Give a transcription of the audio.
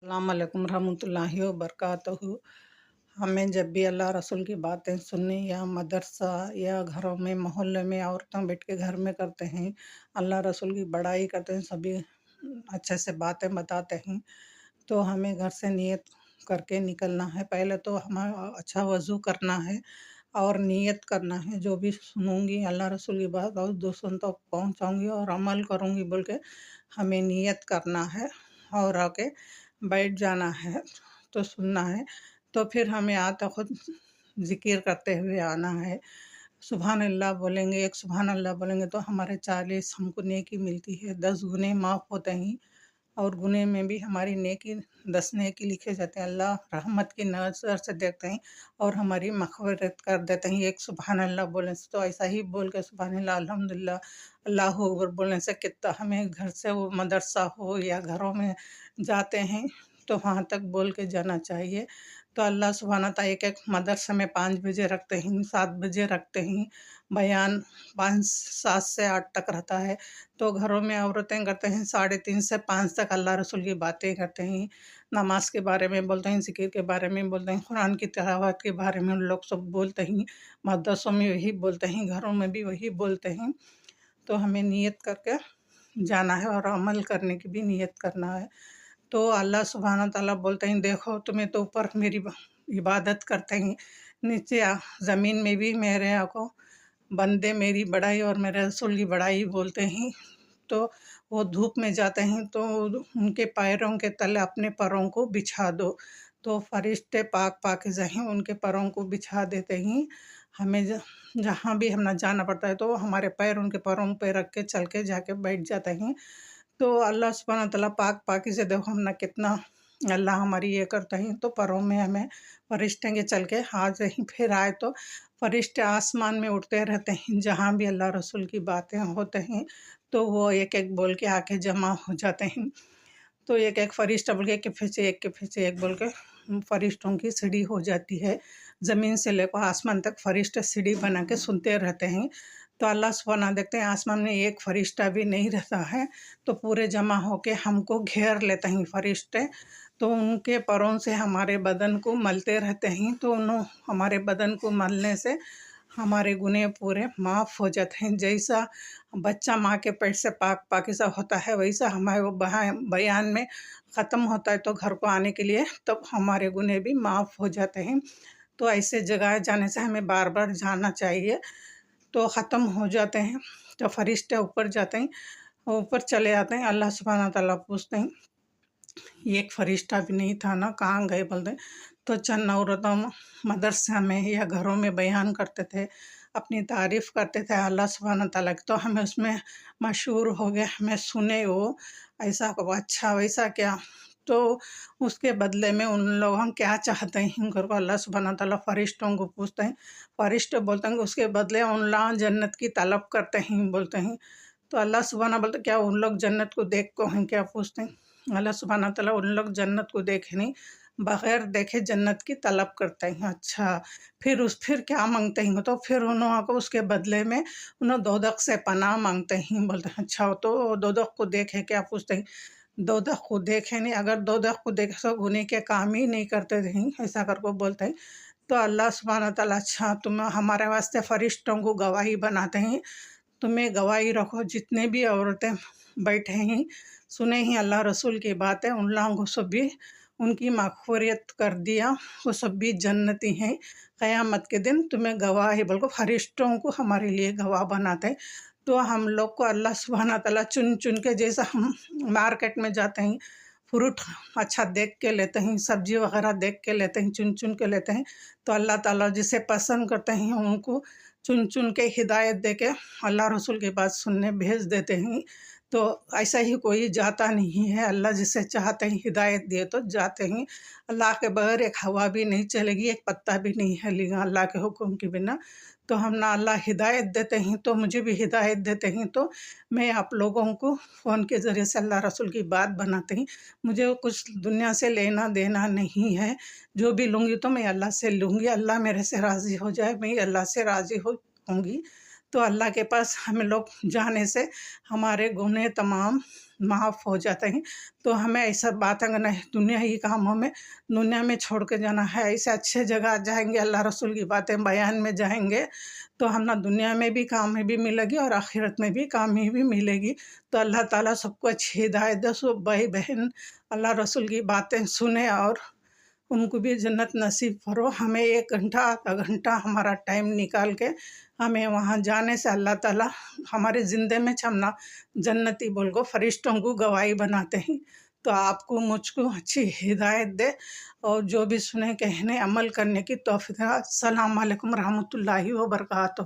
अस्सलाम वालेकुम रहमतुल्लाहि व बरकातहू। हमें जब भी अल्लाह रसूल की बातें सुननी या मदरसा या घरों में मोहल्ले में औरतें बैठ के घर में करते हैं, अल्लाह रसूल की बड़ाई करते हैं, सभी अच्छे से बातें बताते हैं, तो हमें घर से नियत करके निकलना है। पहले तो हमें अच्छा वज़ू करना है और नियत करना है, जो भी सुनूँगी अल्लाह रसूल की बात और दूसरों तक पहुँचाऊँगी और अमल करूँगी बोल के हमें नियत करना है और आके बैठ जाना है, तो सुनना है। तो फिर हमें आता खुद ज़िक्र करते हुए आना है। सुभान अल्लाह बोलेंगे, एक सुभान अल्लाह बोलेंगे तो हमारे 40 हमको नेकी मिलती है, 10 गुने माफ़ होते हैं और गुने में भी हमारी नेकी 10 नेकी लिखे जाते हैं। अल्लाह रहमत की नज़र से देखते हैं और हमारी मग़फ़िरत कर देते हैं। एक सुभान अल्लाह बोलने से, तो ऐसा ही बोल के सुभान अल्लाह, अल्हम्दुलिल्लाह, अल्लाहू अकबर बोलने से कितना हमें घर से वो मदरसा हो या घरों में जाते हैं तो वहाँ तक बोल के जाना चाहिए। तो अल्लाह सुब्हाना ताला एक-एक मदरसे में 5 बजे रखते हैं, 7 बजे रखते हैं, बयान 5 7 से 8 तक रहता है। तो घरों में औरतें करते हैं 3:30 से 5 तक अल्लाह रसूल की बातें करते हैं, नमाज के बारे में बोलते हैं, ज़िक्र के बारे में बोलते हैं, कुरान की तिलावत के बारे में उन लोग सब बोलते हैं, मदरसों में वही बोलते हैं, घरों में भी वही बोलते हैं। तो हमें नियत करके जाना है और अमल करने की भी नियत करना है। तो अल्लाह सुब्हाना ताला बोलते हैं, देखो तुम्हें तो ऊपर मेरी इबादत करते हैं, नीचे ज़मीन में भी मेरे को बंदे मेरी बड़ाई और मेरे रसूल की बड़ाई बोलते हैं। तो वो धूप में जाते हैं तो उनके पैरों के तले अपने पैरों को बिछा दो, तो फरिश्ते पाक पाकीज़ा हैं उनके पैरों को बिछा देते हैं। हमें जहाँ भी हमें जाना पड़ता है तो हमारे पैर उनके पैरों पे रख के चल के जाके बैठ जाते हैं। तो अल्लाह सुब्हाना ताला पाक पाकीज़ा देखो हमने कितना अल्लाह हमारी ये करते हैं, तो पैरों में हमें फरिश्ते के चल के आज ही फिर आए तो फरिश्ते आसमान में उड़ते रहते हैं, जहाँ भी अल्लाह रसूल की बातें होते हैं तो वो एक-एक बोल के आके जमा हो जाते हैं। तो एक-एक फरिश्ता बोल के एक के पीछे एक के पीछे एक बोल के फरिश्तों की सीढ़ी हो जाती है। ज़मीन से लेकर आसमान तक फरिश्ते सीढ़ी बना के सुनते रहते हैं। तो अल्लाह सुब्हाना देखते हैं आसमान में एक फरिश्ता भी नहीं रहता है, तो पूरे जमा होके हमको घेर लेते हैं फरिश्ते। तो उनके पैरों से हमारे बदन को मलते रहते हैं, तो हमारे बदन को मलने से हमारे गुनाह पूरे माफ़ हो जाते हैं। जैसा बच्चा माँ के पेट से पाक पाकीज़ा होता है, वैसा हमारे वो बयान में ख़त्म होता है तो घर को आने के लिए तब हमारे गुनाह भी माफ़ हो जाते हैं। तो ऐसे जगह जाने से हमें बार-बार जाना चाहिए, तो ख़त्म हो जाते हैं। तो फरिश्ते ऊपर जाते हैं, ऊपर चले आते हैं। अल्लाह सुब्हाना ताला पूछते हैं, एक फरिश्ता भी नहीं था ना, कहाँ गए बोलते हैं। तो चंद औरतों मदरसा में या घरों में बयान करते थे, अपनी तारीफ़ करते थे अल्लाह सुब्हाना ताला की, तो हमें उसमें मशहूर हो गए, हमें सुने वो ऐसा को अच्छा वैसा क्या। तो उसके बदले में उन लोग क्या चाहते हैं उनको अल्लाह सुब्हाना ताला फरिश्तों को पूछते हैं। फरिश्ते बोलते हैं कि उसके बदले उन लोग जन्नत की तलब करते हैं बोलते हैं। तो अल्लाह सुब्हाना बोलते क्या उन लोग जन्नत को देख को हैं क्या पूछते हैं। अल्लाह सुब्हाना ताला उन लोग जन्नत को देखे नहीं, बग़ैर देखे जन्नत की तलब करते हैं। अच्छा, फिर क्या माँगते हैं, तो फिर उन्हों को उसके बदले में उन्हों दोज़ख से पनाह माँगते हैं बोलते हैं। अच्छा, तो दोज़ख को देखे क्या पूछते हैं। दोज़ख को देखे नहीं, अगर दोज़ख को देखे तो गुनाह के काम ही नहीं करते थे, ऐसा करके बोलते हैं। तो अल्लाह सुब्हाना ताला अच्छा तुम हमारे वास्ते फरिश्तों को गवाही बनाते हैं, तुम्हें गवाही रखो जितने भी औरतें बैठे हैं, सुने हैं अल्लाह रसूल की बातें, उन लोगों को सब भी उनकी मग़फ़िरत कर दिया, वो सब भी जन्नती हैं। क़यामत के दिन तुम्हें गवाही बल्कि फरिश्तों को हमारे लिए गवाह बनाते हैं। तो हम लोग को अल्लाह सुब्हाना ताला चुन-चुन के, जैसा हम मार्केट में जाते हैं, फ्रूट अच्छा देख के लेते हैं, सब्ज़ी वग़ैरह देख के लेते हैं, चुन-चुन के लेते हैं, तो अल्लाह ताला जिसे पसंद करते हैं उनको चुन-चुन के हिदायत दे के अल्लाह रसूल की बात सुनने भेज देते हैं। तो ऐसा ही कोई जाता नहीं है, अल्लाह जिसे चाहते हैं हिदायत दिए तो जाते हैं। अल्लाह के बगैर एक हवा भी नहीं चलेगी, एक पत्ता भी नहीं हिलेगा अल्लाह के हुक्म के बिना। तो हम ना अल्लाह हिदायत देते हैं, तो मुझे भी हिदायत देते हैं, तो मैं आप लोगों को फ़ोन के ज़रिए से अल्लाह रसूल की बात बनाते हैं। मुझे कुछ दुनिया से लेना देना नहीं है, जो भी लूँगी तो मैं अल्लाह से लूँगी, अल्लाह मेरे से राज़ी हो जाए, मैं अल्लाह से राज़ी होंगी। تو اللہ کے پاس ہم لوگ جانے سے ہمارے گناہ تمام معاف ہو جاتے ہیں۔ تو ہمیں ایسا بات اگر نہیں دنیا ہی کاموں میں دنیا میں چھوڑ کے جانا ہے، ایسے اچھے جگہ جائیں گے، اللہ رسول کی باتیں بیان میں جائیں گے تو ہم نہ دنیا میں بھی کامیابی ملے گی اور آخرت میں بھی کامیابی ملے گی۔ تو اللہ تعالیٰ سب کو اچھی ہدایت دے، سب بھائی بہن اللہ رسول کی باتیں سنیں اور ان کو بھی جنت نصیب کرو۔ ہمیں 1 گھنٹہ آدھا گھنٹہ ہمارا ٹائم نکال کے ہمیں وہاں جانے سے اللہ تعالیٰ ہمارے زندے میں چھمنا جنتی بول کو فرشتوں کو گواہی بناتے ہیں۔ تو آپ کو مجھ کو اچھی ہدایت دے اور جو بھی سنے کہنے عمل کرنے کی توفیق۔ السلام علیکم ورحمۃ اللہ وبرکاتہ۔